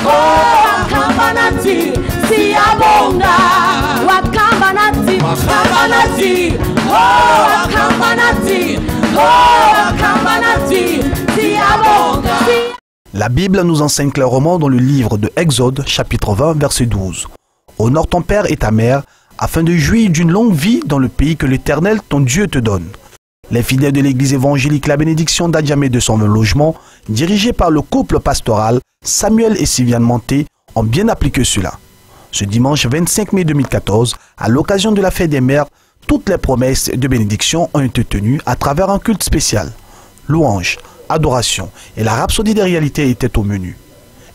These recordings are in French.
Wakambanati, Siabonga, Wakambanati, Wakambanati, Wakambanati, Wakambanati, Siabonga. La Bible nous enseigne clairement dans le livre de Exode, chapitre 20, verset 12. Honore ton père et ta mère, afin de jouir d'une longue vie dans le pays que l'Éternel, ton Dieu, te donne. Les fidèles de l'église évangélique La Bénédiction d'Adjamé 220 logements, dirigés par le couple pastoral Samuel et Sylviane Manté, ont bien appliqué cela. Ce dimanche 25 mai 2014, à l'occasion de la fête des mères, toutes les promesses de bénédiction ont été tenues à travers un culte spécial. Louange, adoration et la rhapsodie des réalités étaient au menu.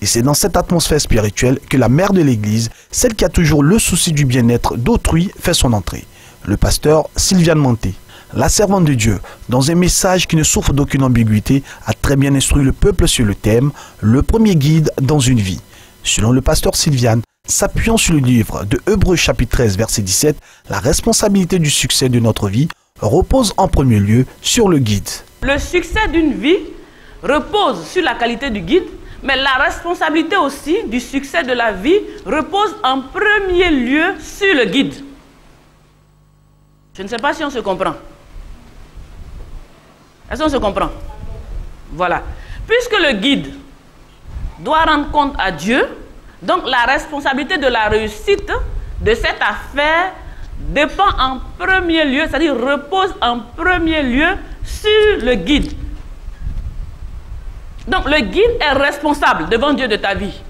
Et c'est dans cette atmosphère spirituelle que la mère de l'église, celle qui a toujours le souci du bien-être d'autrui, fait son entrée. Le pasteur Sylviane Manté, la servante de Dieu, dans un message qui ne souffre d'aucune ambiguïté, a très bien instruit le peuple sur le thème « Le premier guide dans une vie ». Selon le pasteur Sylviane, s'appuyant sur le livre de Hébreux chapitre 13 verset 17, la responsabilité du succès de notre vie repose en premier lieu sur le guide. Le succès d'une vie repose sur la qualité du guide, mais la responsabilité aussi du succès de la vie repose en premier lieu sur le guide. Je ne sais pas si on se comprend. Est-ce qu'on se comprend? Voilà. Puisque le guide doit rendre compte à Dieu, donc la responsabilité de la réussite de cette affaire dépend en premier lieu, c'est-à-dire repose en premier lieu sur le guide. Donc le guide est responsable devant Dieu de ta vie.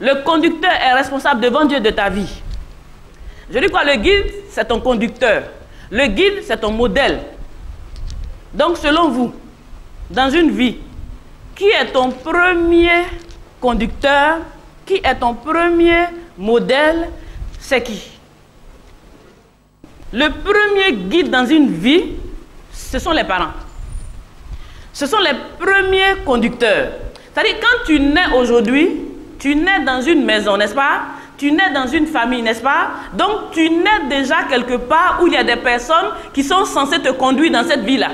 Le conducteur est responsable devant Dieu de ta vie. Je dis quoi? Le guide, c'est ton conducteur. Le guide, c'est ton modèle. Donc selon vous, dans une vie, qui est ton premier conducteur? Qui est ton premier modèle? C'est qui? Le premier guide dans une vie, ce sont les parents. Ce sont les premiers conducteurs. C'est-à-dire, quand tu nais aujourd'hui, tu nais dans une maison, n'est-ce pas? Tu nais dans une famille, n'est-ce pas? Donc, tu nais déjà quelque part où il y a des personnes qui sont censées te conduire dans cette vie-là.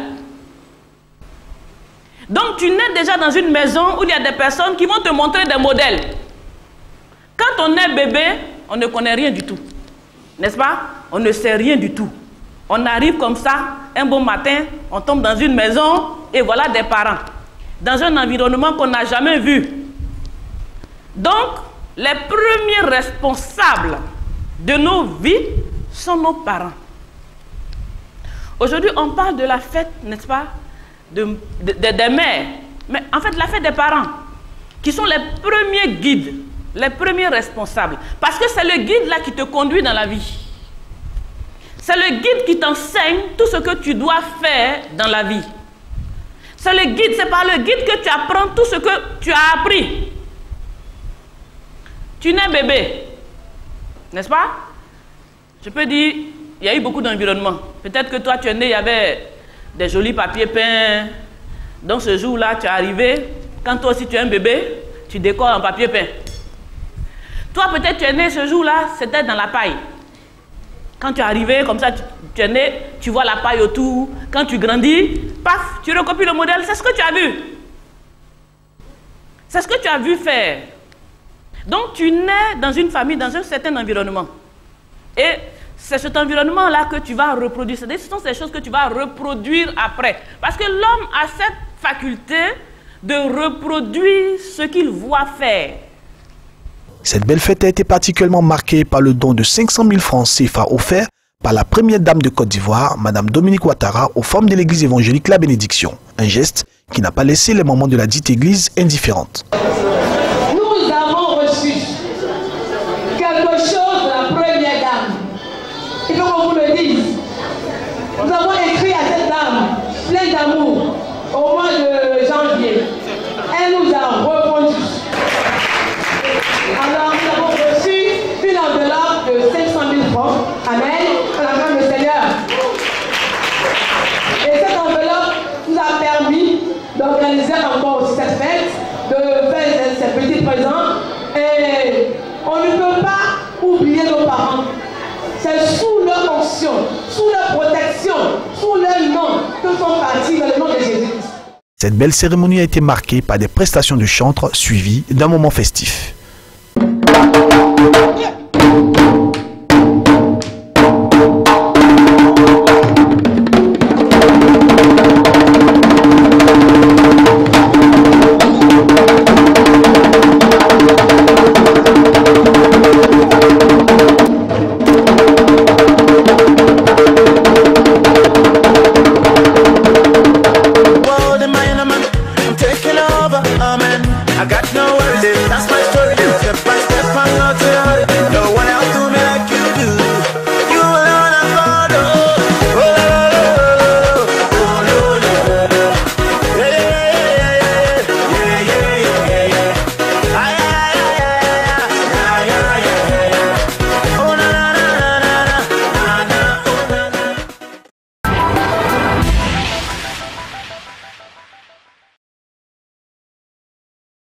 Donc, tu nais déjà dans une maison où il y a des personnes qui vont te montrer des modèles. Quand on est bébé, on ne connaît rien du tout. N'est-ce pas? On ne sait rien du tout. On arrive comme ça, un bon matin, on tombe dans une maison et voilà des parents. Dans un environnement qu'on n'a jamais vu. Donc, les premiers responsables de nos vies sont nos parents. Aujourd'hui, on parle de la fête, n'est-ce pas, des mères. Mais en fait, la fête des parents, qui sont les premiers guides, les premiers responsables. Parce que c'est le guide là qui te conduit dans la vie. C'est le guide qui t'enseigne tout ce que tu dois faire dans la vie. C'est le guide, c'est par le guide que tu apprends tout ce que tu as appris. Tu nais bébé, n'est-ce pas? Je peux dire, il y a eu beaucoup d'environnements. Peut-être que toi, tu es né, il y avait des jolis papiers peints. Donc ce jour-là, tu es arrivé. Quand toi aussi tu es un bébé, tu décores en papier peint. Toi, peut-être tu es né ce jour-là, c'était dans la paille. Quand tu es arrivé, comme ça, tu es né, tu vois la paille autour. Quand tu grandis, paf, tu recopies le modèle. C'est ce que tu as vu. C'est ce que tu as vu faire. Donc, tu nais dans une famille, dans un certain environnement. Et c'est cet environnement-là que tu vas reproduire. Ce sont ces choses que tu vas reproduire après. Parce que l'homme a cette faculté de reproduire ce qu'il voit faire. Cette belle fête a été particulièrement marquée par le don de 500 000 francs CFA offerts par la première dame de Côte d'Ivoire, Madame Dominique Ouattara, aux femmes de l'église évangélique La Bénédiction. Un geste qui n'a pas laissé les mamans de la dite église indifférentes. Nous avons reçu quelque chose de la première dame. Il faut qu'on vous le dise. Nous avons écrit à cette dame, pleine d'amour, au mois de janvier. Elle nous a répondu. Alors, nous avons reçu une enveloppe de 500 000 francs. Amen. À la main du Seigneur. Et cette enveloppe nous a permis d'organiser encore aussi cette fête, de faire ces petits présents. Et on ne peut pas oublier nos parents. C'est sous leur onction, sous leur protection, sous leur nom que sont partis dans le nom de Jésus. Cette belle cérémonie a été marquée par des prestations de chantres suivies d'un moment festif. I got no worries.